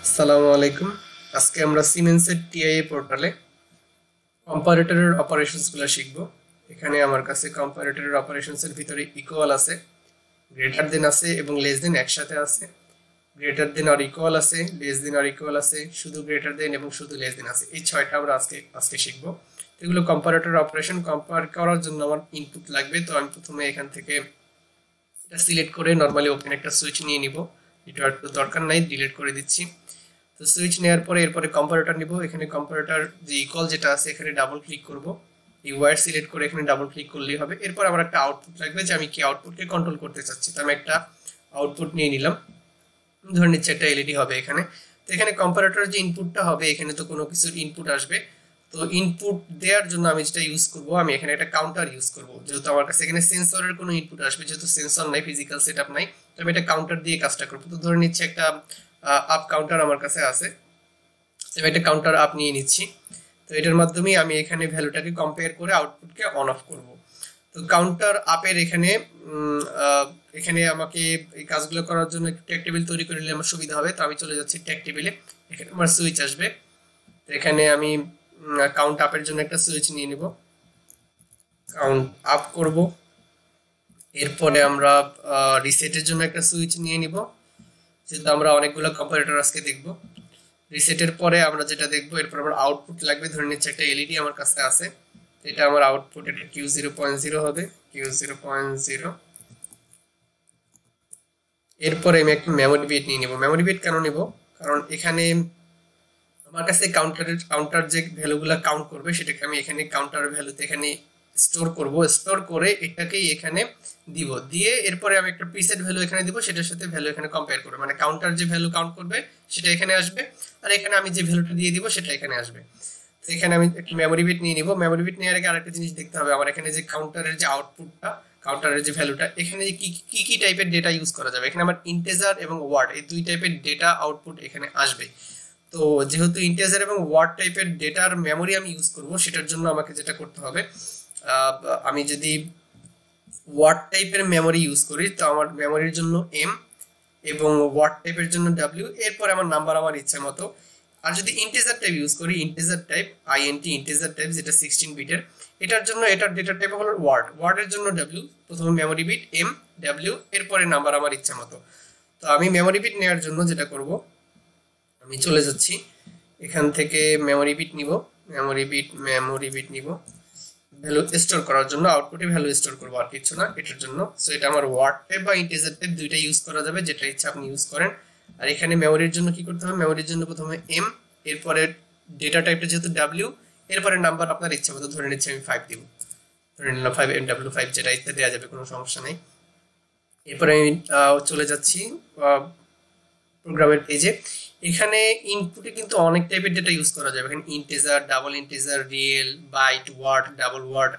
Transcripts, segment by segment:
আসসালামু আলাইকুম। আজকে আমরা সিমেন্সের টিআইএ পোর্টালে কম্পারেটরের অপারেশনসগুলো শিখব। এখানে আমার কাছে কম্পারেটরের অপারেশনসের ভিতরে ইকুয়াল আছে, গ্রেটার দেন আছে এবং লেস দেন একসাথে আছে। গ্রেটার দেন আর ইকুয়াল আছে, লেস দেন আর ইকুয়াল আছে, শুধু গ্রেটার দেন এবং শুধু লেস দেন আছে। এই ছয়টা আমরা আজকে শিখব। এগুলো কম্পারেটর অপারেশন কম্পেয়ার করার জন্য আমার ইনপুট লাগবে। তো আমি প্রথমে এখান থেকে এটা সিলেক্ট করে নর্মালি ওপেন একটা সুইচ নিয়ে নিব। এটা দরকার নাই, ডিলিট করে দিচ্ছি। তো সুইচ নেওয়ার পরে এরপরে কম্পারেটর নিব। এখানে কম্পারেটর যে ইকুয়াল যেটা আছে এখানে ডাবল ক্লিক করব। এই ওয়্যার সিলেক্ট করে এখানে ডাবল ক্লিক করলেই হবে। এরপর আমার একটা আউটপুট লাগবে যে আমি কি আউটপুটকে কন্ট্রোল করতে চাচ্ছি। তো আমি একটা আউটপুট নিয়ে নিলাম, ধরে নিচ্ছি একটা এলইডি হবে এখানে। তো এখানে কম্পারেটর যে ইনপুটটা হবে এখানে তো কোনো কিছুর ইনপুট আসবে। তো ইনপুট দেওয়ার জন্য আমি যেটা ইউজ করব, আমি এখানে একটা কাউন্টার ইউজ করব। যেহেতু আমার কাছে এখানে সেন্সরের কোনো ইনপুট আসবে, যেহেতু সেন্সর নাই, ফিজিক্যাল সেটআপ নাই, তো আমি এটা কাউন্টার দিয়ে কাজটা করব। তো ধরে নিচ্ছি একটা আপ কাউন্টার আমার কাছে আছে। আমি একটা কাউন্টার আপ নিয়ে নিচ্ছি। তো এটার মাধ্যমে আমি এখানে ভ্যালুটাকে কম্পেয়ার করে আউটপুটকে অন অফ করব। তো কাউন্টার আপের এখানে এখানে আমাকে এই কাজগুলো করার জন্য একটু ট্যাগ টেবিল তৈরি করে নিলে আমার সুবিধা হবে। তো আমি চলে যাচ্ছি ট্যাগ টেবিলে। এখানে আমার সুইচ আসবে। তো এখানে আমি কাউন্ট আপের জন্য একটা সুইচ নিয়ে নিব, কাউন্ট আপ করব। এরপরে আমরা রিসেটের জন্য একটা সুইচ নিয়ে নিব, যেহেতু আমরা অনেকগুলো কম্পারেটর আজকে দেখব। রিসেটের পরে আমরা যেটা দেখবো, এরপর আমার আউটপুট লাগবে। ধরে নিচ্ছে একটা এলইডি আমার কাছে আছে, এটা আমার আউটপুট, এটা Q0.0 হবে, Q0.0। এরপরে আমি একটা মেমোরি বিট নিয়ে নিব। মেমোরি বিট কেন নিব? কারণ এখানে আমার কাছে কাউন্টার যে ভ্যালুগুলো কাউন্ট করবে সেটাকে আমি এখানে কাউন্টার ভ্যালুতে এখানে স্টোর করব। স্টোর করে এটাকেই এখানে দিব, দিয়ে এরপরে আমি একটা প্রিসেট ভ্যালু এখানে দিব, সেটার সাথে ভ্যালু এখানে কম্পেয়ার করবে। মানে কাউন্টার যে ভ্যালু কাউন্ট করবে সেটা এখানে আসবে, আর এখানে আমি যে ভ্যালুটা দিয়ে দিব সেটা এখানে আসবে। তো এখানে আমি একটা মেমোরি বিট নিয়ে নিব। মেমোরি বিট নেওয়ার আগে আরেকটা জিনিস দেখতে হবে, আমার এখানে যে কাউন্টারের যে আউটপুটটা, কাউন্টারের যে ভ্যালুটা, এখানে কি কি কি টাইপের ডেটা ইউজ করা যাবে। এখানে আমার ইন্টিজার এবং ওয়ার্ড এই দুই টাইপের ডেটা আউটপুট এখানে আসবে। তো যেহেতু ইন্টিজার এবং ওয়ার্ড টাইপের ডেটার মেমোরি আমি ইউজ করব, সেটার জন্য আমাকে যেটা করতে হবে, আমি যদি ওয়ার্ড টাইপের মেমোরি ইউজ করি তো আমার মেমোরির জন্য এম এবং ওয়ার্ড টাইপের জন্য ডাব্লিউ, এরপরে আমার নাম্বার আমার ইচ্ছা মতো। আর যদি ইন্টিজার টাইপ ইউজ করি, integer type int integer type, যেটা 16 বিটের, এটার জন্য এটার ডেটা টাইপ হলো ওয়ার্ড। ওয়ার্ডের জন্য ডাব্লিউ, প্রথমে মেমোরি বিট এম ডাব্লিউ, এরপরে নাম্বার আমার ইচ্ছা মতো। তো আমি মেমোরি বিট নেওয়ার জন্য যেটা করব, আমি চলে যাচ্ছি এখান থেকে মেমোরি বিট নিব। মেমোরি বিট নিব ভ্যালু স্টোর করার জন্য, আউটপুটে ভ্যালু স্টোর করবো, আর কিছু না এটার জন্য। সো এটা আমার ওয়ার্ড টাইপ বা ইন্টিজার টাইপ দুইটা ইউজ করা যাবে, যেটা ইচ্ছা আপনি ইউজ করেন। আর এখানে মেমোরির জন্য কি করতে হবে, মেমোরির জন্য প্রথমে এম, এরপরে ডেটা টাইপটা যেহেতু ডাব্লিউ, এরপরে নাম্বার আপনার ইচ্ছা মতো, ধরে নিচ্ছি আমি 5 দিব, ধরে নিলাম 5 MW5, যেটা ইচ্ছা দেওয়া যাবে, কোনো সমস্যা নেই। এরপরে আমি চলে যাচ্ছি প্রোগ্রামের পেজে। এখানে ইনপুটে কিন্তু অনেক টাইপের ডেটা ইউজ করা যাবে। এখানে integer, double integer, real, byte, word, double word,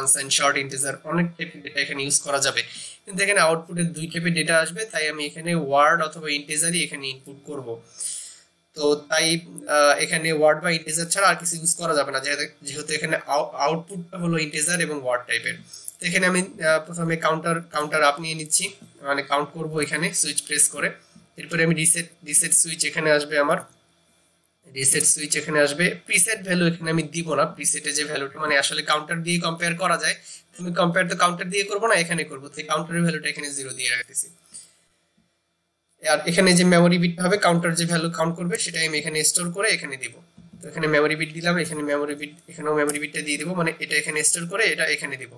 unsigned, short integer, অনেক টাইপের ডেটা এখানে ইউজ করা যাবে। কিন্তু এখানে আউটপুটে দুই টাইপের ডেটা আসবে, তাই আমি এখানে ওয়ার্ড অথবা ইন্টিজারই এখানে ইনপুট করব। তো তাই এখানে ওয়ার্ড বা ইন্টিজার ছাড়া আর কিছু ইউজ করা যাবে না, যেহেতু এখানে আউটপুটটা হলো ইন্টিজার এবং ওয়ার্ড টাইপের। তো এখানে আমি প্রথমে কাউন্টার আপ নিয়ে নিচ্ছি, মানে কাউন্ট করব এখানে সুইচ প্রেস করে। এরপরে আমি রিসেট সুইচ এখানে আসবে, আমার রিসেট সুইচ এখানে আসবে। প্রিসেট ভ্যালু এখানে আমি দিব না, প্রিসেটে যে ভ্যালুটা মানে আসলে কাউন্টার দিয়ে কম্পেয়ার করা যায়, তুমি কম্পেয়ার তো কাউন্টার দিয়ে করবো না, এখানে করবো। তো কাউন্টারের ভ্যালুটা এখানে 0 দিয়ে রাখতেছি। আর এখানে যে মেমোরি বিট হবে, কাউন্টার যে ভ্যালু কাউন্ট করবে সেটাই আমি এখানে স্টোর করে এখানে দিব। তো এখানে মেমোরি বিট দিলাম, এখানে মেমোরি বিট, এখানেও মেমোরি বিটটা দিয়ে দিব, মানে এটা এখানে স্টোর করে এটা এখানে দিব,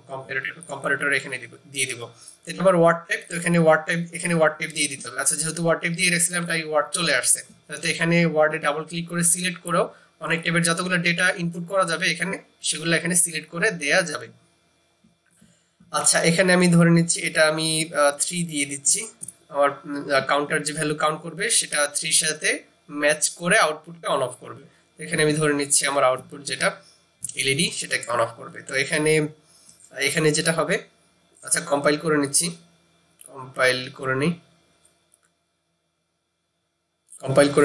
কম্পারেটর এখানে দিব, দিয়ে দিব। এটা আবার ওয়ার্ড টাইপ, তো এখানে ওয়ার্ড টাইপ দিয়ে দিতে হবে। আচ্ছা, যেহেতু ওয়ার্ড টাইপ দিয়ে রেখেছিলাম তাই ওয়ার্ড চলে আসছে। তো এখানে ওয়ার্ডে ডাবল ক্লিক করে সিলেক্ট করেও অনেক টাইপের যতগুলো ডেটা ইনপুট করা যাবে এখানে, সেগুলো এখানে সিলেক্ট করে দেয়া যাবে। আচ্ছা, এখানে আমি ধরে নিচ্ছি এটা আমি 3 দিয়ে দিচ্ছি। আমার কাউন্টার যে ভ্যালু কাউন্ট করবে সেটা 3 সাথে ম্যাচ করে আউটপুটকে অন অফ করবে। এখানে আমি ধরে নিচ্ছি আমার আউটপুট যেটা এলইডি সেটাকে অন অফ করবে। তো এখানে এখানে যেটা হবে, আচ্ছা কম্পাইল করে নিচ্ছি, কম্পাইল করে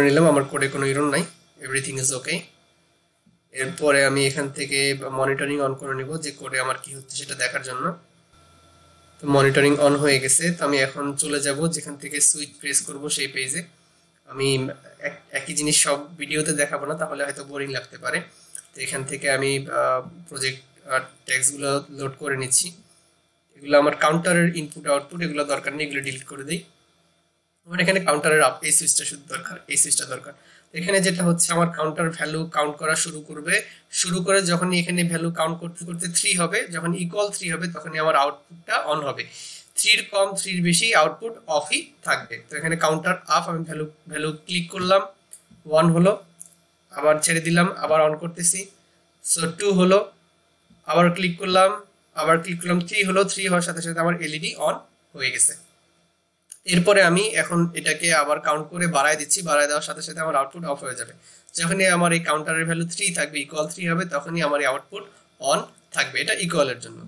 নিলাম। আমার কোডে কোনো এরর নাই, এভরিথিং ইজ ওকে। এরপরে আমি এখান থেকে মনিটরিং অন করে নিব, যে কোডে আমার কি হচ্ছে সেটা দেখার জন্য। তো মনিটরিং অন হয়ে গেছে। তো আমি এখন চলে যাব যেখান থেকে সুইচ প্রেস করব সেই পেজে। আমি একই জিনিস সব ভিডিওতে দেখাবো না, তাহলে হয়তো বোরিং লাগতে পারে। তো এখান থেকে আমি প্রজেক্ট টেক্সটগুলো লোড করে নিচ্ছি। এগুলো আমার কাউন্টারের ইনপুট আউটপুট, এগুলো দরকার নেই, এগুলো ডিলিট করে দিই। আমার এখানে কাউন্টারের এই সুইচটা শুধু দরকার, এই সুইচটা দরকার। এখানে যেটা হচ্ছে আমার কাউন্টার ভ্যালু কাউন্ট করা শুরু করে যখনই এখানে ভ্যালু কাউন্ট করতে করতে 3 হবে, যখন ইকুয়াল 3 হবে তখনই আমার আউটপুটটা অন হবে। 3 এর কম 3 এর বেশি আউটপুট অফই থাকবে। তো এখানে কাউন্টার আপ, আমি ভ্যালু ক্লিক করলাম, 1 হলো, আবার ছেড়ে দিলাম, আবার অন করতেছি। সো 2 হলো, আবার ক্লিক করলাম, 3 হলো, 3 হওয়ার সাথে সাথে আমার এলইডি অন হয়ে গেছে। এরপরে আমি এখন এটাকে আবার কাউন্ট করে বাড়ায় দিচ্ছি, বাড়ায় দেওয়ার সাথে সাথে আমার আউটপুট অফ হয়ে যাবে। যখনই আমার এই কাউন্টারের ভ্যালু 3 থাকবে, ইকুয়াল 3 হবে, তখনই আমার এই আউটপুট অন থাকবে। এটা ইকুয়ালের জন্য।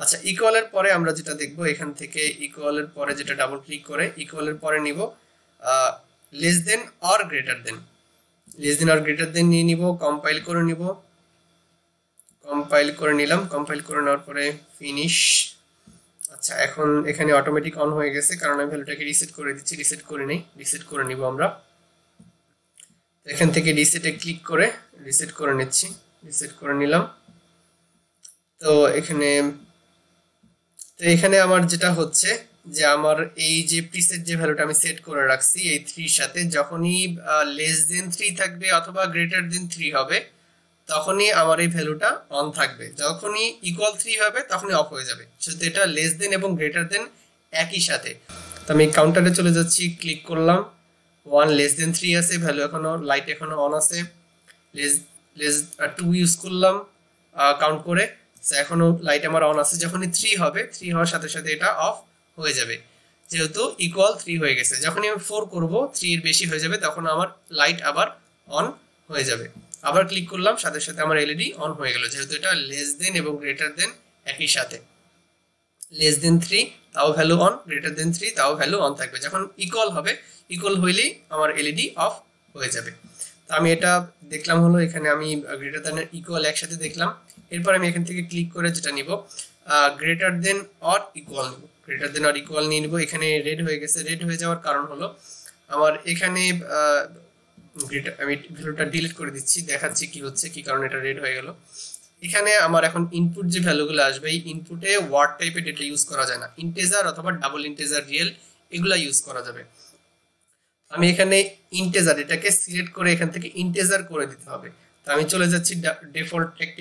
আচ্ছা, ইকুয়ালের পরে আমরা যেটা দেখব, এখান থেকে ইকুয়ালের পরে যেটা ডাবল ক্লিক করে ইকুয়ালের পরে নিব less than or greater than. Less than or greater than নিয়ে নিব, কম্পাইল করে নিব, কম্পাইল করে নিলাম। কম্পাইল করে নেওয়ার পরে ফিনিশ। আচ্ছা, এখন এখানে অটোমেটিক অন হয়ে গেছে, কারণ আমি ভ্যালুটাকে রিসেট করে দিচ্ছি। রিসেট করে নেই, রিসেট করে নিব আমরা। এখান থেকে রিসেটে ক্লিক করে রিসেট করে নিচ্ছি, রিসেট করে নিলাম। তো এখানে আমার যেটা হচ্ছে যে আমার এই যে প্রিসেট যে ভ্যালুটা আমি সেট করে রাখছি এই 3 এর সাথে, যখনই লেস দেন 3 থাকবে অথবা গ্রেটার দেন 3 হবে তখনই আমার এই ভ্যালুটা অন থাকবে। যখনই ইকুয়াল 3 হবে তখনই অফ হয়ে যাবে। শুধু এটা লেস দেন এবং গ্রেটার দেন একই সাথে। তো আমি কাউন্টারে চলে যাচ্ছি, ক্লিক করলাম, 1 লেস দেন 3 আছে, ভ্যালু এখনো লাইট এখনো অন আছে। লেস 2 ইউজ করলাম কাউন্ট করে, এখনো লাইট আমার অন আছে। যখনই 3 হবে, 3 হওয়ার সাথে সাথে এটা অফ হয়ে যাবে, যেহেতু ইকুয়াল 3 হয়ে গেছে। যখনই আমি 4 করব, 3 এর বেশি হয়ে যাবে, তখন আমার লাইট আবার অন হয়ে যাবে। আবার ক্লিক করলাম, সাথে সাথে আমার এলইডি অন হয়ে গেল, যেহেতু এটা লেস দেন এবং গ্রেটার দেন একই সাথে। লেস দেন 3 তাও ভ্যালু অন, গ্রেটার দেন 3 তাও ভ্যালু অন থাকবে। যখন ইকুয়াল হবে, ইকুয়াল হইলেই আমার এলইডি অফ হয়ে যাবে। তো আমি এটা দেখলাম হলো, এখানে আমি গ্রেটার দেন আর ইকুয়াল একসাথে দেখলাম। এরপর আমি এখান থেকে ক্লিক করে যেটা নিব, গ্রেটার দেন অর ইকুয়াল নিব, গ্রেটার দেন অর ইকুয়াল নিয়ে নিব। এখানে রেড হয়ে গেছে। রেড হয়ে যাওয়ার কারণ হলো আমার এখানে আমি ভ্যালুটা ডিলিট করে দিচ্ছি, দেখাচ্ছি কি হচ্ছে, কি কারণে এটা রেড হয়ে গেল। এখানে আমার এখন ইনপুট যে ভ্যালুগুলো আসবে, এই ইনপুটে ওয়ার্ড টাইপের ডেটা ইউজ করা যায় না। ইন্টিজার অথবা ডাবল ইন্টিজার, রিয়েল, এগুলা ইউজ করা যাবে। আমি এখানে ইন্টিজার, এটাকে সিলেক্ট করে এখান থেকে ইন্টিজার করে দিতে হবে। তো আমি চলে যাচ্ছি ডিফল্ট টেক্সট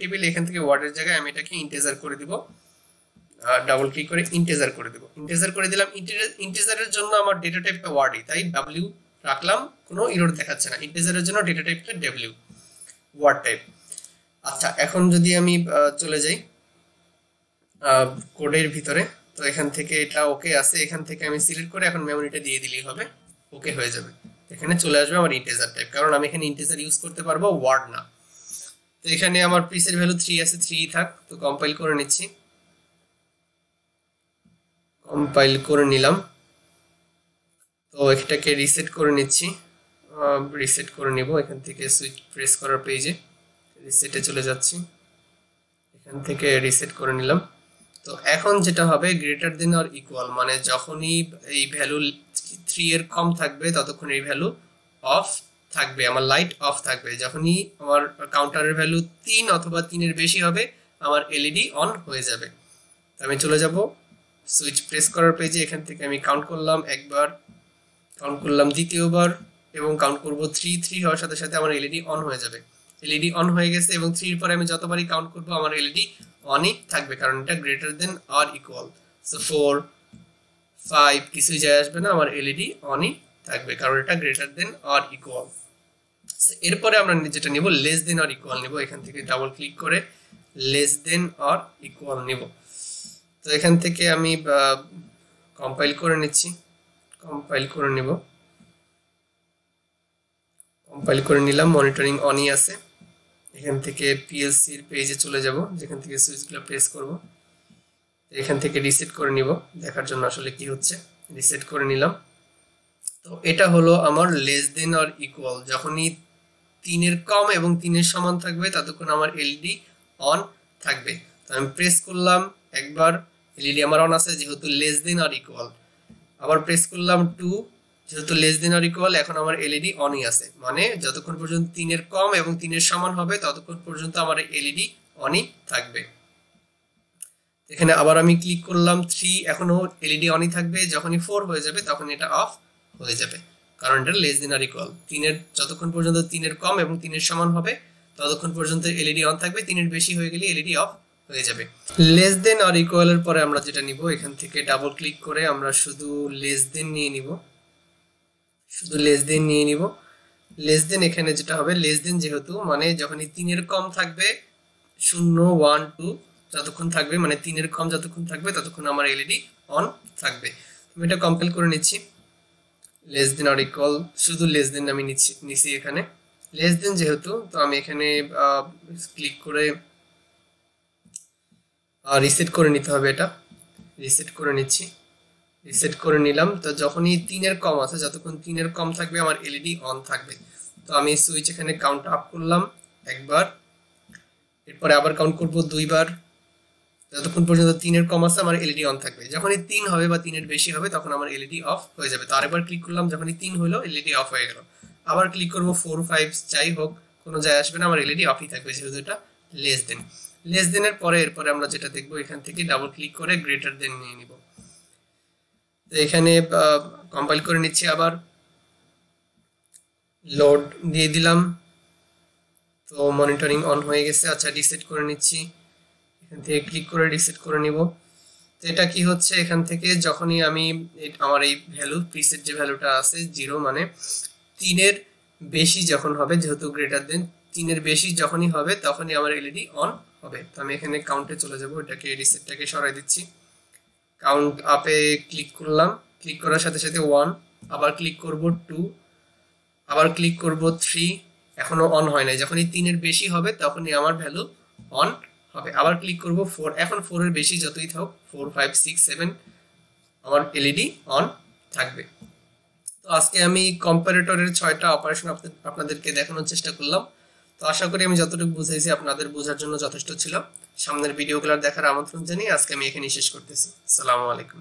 টেবিল, এখান থেকে ওয়ার্ডের জায়গায় আমি এটাকে ইন্টিজার করে দিব। ডাবল ক্লিক করে ইন্টিজার করে দিব। ইন্টিজার করে দিলাম। ইন্টিজারের জন্য আমার ডেটা টাইপটা ওয়ার্ডই, তাই ডাব্লিউ রাখলাম, কোনো এরর দেখাচ্ছে না। ইন্টিজারের জন্য ডেটা টাইপটা ডাব্লিউ, ওয়ার্ড টাইপ। আচ্ছা, এখন যদি আমি চলে যাই কোডের ভিতরে, তো এখান থেকে এটা ওকে আছে, এখান থেকে আমি সিলেক্ট করে এখন মেমোরিটা দিয়ে দিলেই হবে, ওকে হয়ে যাবে। এখানে চলে আসবে আমার ইন্টিজার টাইপ, কারণ আমি এখানে ইন্টিজার ইউজ করতে পারবো, ওয়ার্ড না। তো এখানে আমার প্রিসেট ভ্যালু 3 আছে, 3 থাক। তো কম্পাইল করে নিচ্ছি, কম্পাইল করে নিলাম। তো এটাকে রিসেট করে নিচ্ছি, রিসেট করে নিব। এখান থেকে সুইচ প্রেস করার পেজে রিসেটে চলে যাচ্ছি, এখান থেকে রিসেট করে নিলাম। তো এখন যেটা হবে, গ্রেটার দেন অর ইকুয়াল মানে যখনই এই ভ্যালু 3 এর কম থাকবে ততক্ষণ এই ভ্যালু অফ থাকবে, আমার লাইট অফ থাকবে। যখনই আমার কাউন্টারের ভ্যালু 3 অথবা 3 এর বেশি হবে, আমার এলইডি অন হয়ে যাবে। তো আমি চলে যাব সুইচ প্রেস করার পেজে, এখান থেকে আমি কাউন্ট করলাম একবার, কাউন্ট করলাম দ্বিতীয়বার, এবং কাউন্ট করব 3 হওয়ার সাথে সাথে আমার এলইডি অন হয়ে যাবে। এলইডি অন হয়ে গেছে, এবং 3 এর পরে আমি যতবারই কাউন্ট করব আমার এলইডি অনই থাকবে, কারণ এটা greater than or equal. So 4, 5 কিছুই যায় আসবে না, আমার এলইডি অনই থাকবে, কারণ এটা গ্রেটার দেন অর ইকুয়াল। এরপরে আমরা যেটা নিব, লেস দেন অর ইকুয়াল নিব। এখান থেকে ডাবল ক্লিক করে লেস দেন অর ইকুয়াল নিব। তো এখান থেকে আমি কম্পাইল করে নিচ্ছি, কম্পাইল করে নিব, কম্পাইল করে নিলাম। মনিটরিং অনই আছে। এখান থেকে পিএলসির পেজে চলে যাব, যেখান থেকে সুইচগুলো প্রেস করব। এখান থেকে রিসেট করে নিব, দেখার জন্য আসলে কি হচ্ছে। রিসেট করে নিলাম। তো এটা হলো আমার লেস দেন অর ইকুয়াল, যখনই 3 এর কম এবং 3 এর সমান থাকবে ততক্ষণ আমার এলইডি অন থাকবে। তো আমি প্রেস করলাম একবার, এলইডি আমার অন আছে যেহেতু লেস দেন অর ইকুয়াল। আবার প্রেস করলাম 2, যেহেতু লেস দেন অর ইকুয়াল, এখন আমার এলইডি অনই আছে, মানে যতক্ষণ পর্যন্ত 3 এর কম এবং 3 এর সমান হবে ততক্ষণ পর্যন্ত আমার এলইডি অনই থাকবে। এখানে আবার আমি ক্লিক করলাম 3, এখনো এলইডি অনই থাকবে। যখনই 4 হয়ে যাবে তখন এটা অফ হয়ে যাবে, কারণ এটা লেস দেন অর ইকুয়াল। 3 এর যতক্ষণ পর্যন্ত 3 এর কম এবং 3 এর সমান হবে ততক্ষণ পর্যন্ত এলইডি অন থাকবে, 3 এর বেশি হয়ে গেলে এলইডি অফ হয়ে যাবে। লেস দেন অর ইকুয়াল এর পরে আমরা যেটা নিব, এখান থেকে ডাবল ক্লিক করে আমরা শুধু লেস দেন নিয়ে নিব, শুধু লেস দেন নিয়ে নিব। লেস দেন এখানে যেটা হবে, লেস দেন যেহেতু মানে যখনই 3 এর কম থাকবে, 0 1 2 যতক্ষণ থাকবে, মানে 3 এর কম যতক্ষণ থাকবে ততক্ষণ আমার এলইডি অন থাকবে। আমি এটা কম্পাইল করে নিচ্ছি। লেস দেন অর ইকুয়াল, শুধু লেস দেন আমি নিচ্ছি এখানে। লেস দেন যেহেতু, তো আমি এখানে ক্লিক করে রিসেট করে নিতে হবে, এটা রিসেট করে নিচ্ছি। রিসেট করে নিলাম। তো যখনই 3 এর কম আছে, যতক্ষণ 3 এর কম থাকবে আমার এলইডি অন থাকবে। তো আমি সুইচ এখানে কাউন্ট আপ করলাম একবার, এরপরে আবার কাউন্ট করব 2 বার, যতক্ষণ পর্যন্ত 3 এর কম আছে আমার এলইডি অন থাকবে। যখনই 3 হবে বা 3 এর বেশি হবে তখন আমার এলইডি অফ হয়ে যাবে। তো আরেকবার ক্লিক করলাম, যখনই 3 হলো এলইডি অফ হয়ে গেল। আবার ক্লিক করব 4 5, যাই হোক কোনো যায় আসবে না, আমার এলইডি অফই থাকবে যেহেতু এটা লেস দেন। লেস দেনের পরে এরপরে আমরা যেটা দেখবো, এখান থেকে ডাবল ক্লিক করে গ্রেটার দেন নিয়ে নিব। তো এখানে কম্পাইল করে নিচ্ছি, আবার লোড দিয়ে দিলাম। তো মনিটরিং অন হয়ে গেছে। আচ্ছা, রিসেট করে নিচ্ছি, এখান থেকে ক্লিক করে রিসেট করে নিব। তো এটা কি হচ্ছে, এখান থেকে যখনই আমি আমার এই ভ্যালু প্রিসেট যে ভ্যালুটা আছে 0, মানে 3 এর বেশি যখন হবে, যেহেতু গ্রেটার দেন 3 এর বেশি যখনই হবে তখনই আমার এলইডি অন হবে। তো আমি এখানে কাউন্টে চলে যাব, এটাকে রিসেটটাকে সরাই দিচ্ছি। কাউন্ট আপে ক্লিক করলাম, ক্লিক করার সাথে সাথে 1, আবার ক্লিক করব 2, আবার ক্লিক করব 3, এখনো অন হয় নাই। যখনই 3 এর বেশি হবে তখনই আমার ভ্যালু অন হবে। আবার ক্লিক করব 4, এখন 4 এর বেশি যতই থাক, 4 5 6 7 আমার এলইডি অন থাকবে। তো আজকে আমি কম্পারেটরের 6টা অপারেশন আপনাদেরকে দেখানোর চেষ্টা করলাম। তো আশা করি আমি যতটুকু বুঝাইছি আপনাদের বোঝার জন্য যথেষ্ট ছিল। সামনের ভিডিওগুলো দেখার আমন্ত্রণ জানিয়ে আজকে আমি এখানেই শেষ করতেছি। আসসালামু আলাইকুম।